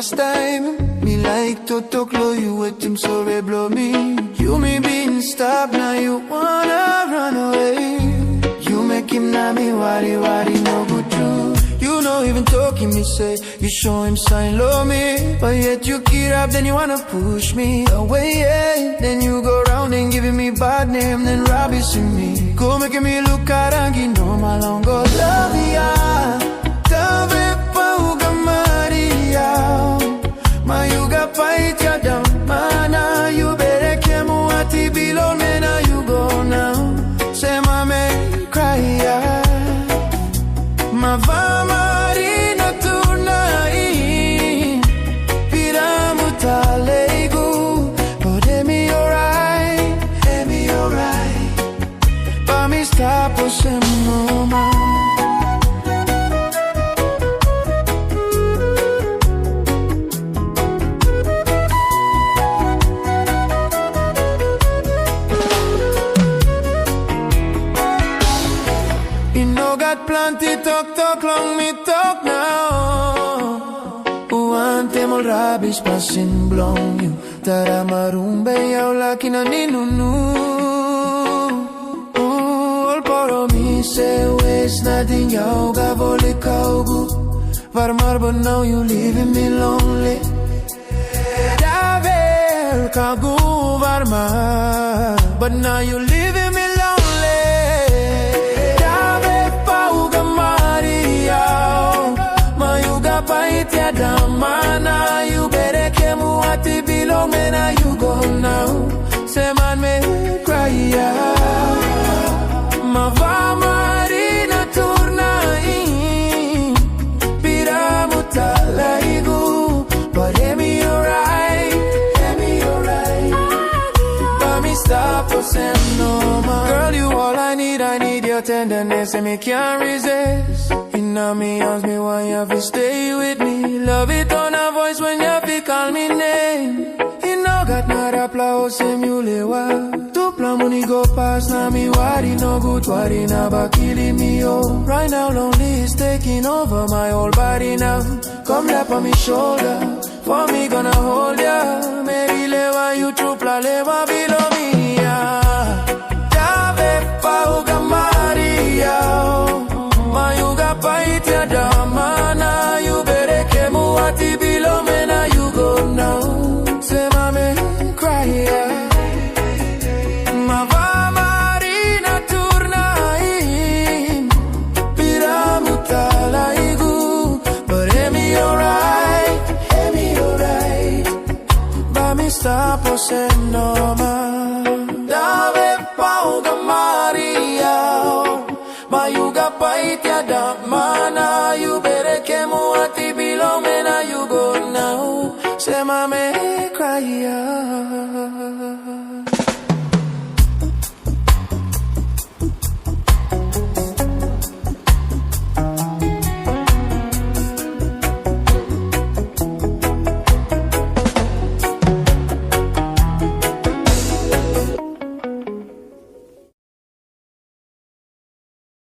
past time. Me like to talk low, you with him so they blow me. You me being stopped, now you wanna run away. You make him na me worry, no good true. You know even talking me say, you show him sign love me. But yet you get up, then you wanna push me away, yeah. Then you go round and giving me bad name, then rubbishing me. Go making me look arangi, no malongo love ya. Tave pauga Maria. Mayuga fight ya down, mana. You better kemu ati below, mena you go now. Say my man cry ya. Marina tonight, Piramutalegu. But Hemi Oraet, but me stop or some more. Plenty talk, long me talk now. One temol rubbish passing blong you. Tara marumbe yaw laki na ninunu. All poro mi se waste nothing yaw gavoli kaugu. Varmar but now you leaving me lonely. Davel kagu varmar, but now you leaving me lonely. Paitia damana, you better kemu ati below, mena you go now. Say man me cry ya. Mava marina turnai, Piramutalegu. But Hemi Oraet, but me stop for send no more. Girl, you all I need your tenderness, and me can't resist. Now me ask me why you have to stay with me. Love it on a voice when you have to call me name. You know got not applause semulewa. Tu plamuni go past now me worry no good worry now about killing me oh. Right now lonely is taking over my whole body now. Come lap on me shoulder, for me gonna hold ya. Maybe lewa you trupla lewa below me yeah. Jave pauga Maria. Mayuga paitia damana, you better kemu ati below, mena you go now. Say mame cry ya. Mava marina turnai, Piramutalegu. But Hemi Oraet, but me stop or send no man. Dave pauga Maria. Mayuga paitia damana, you better kemu ati below, mena you go now. Say mame cry ya.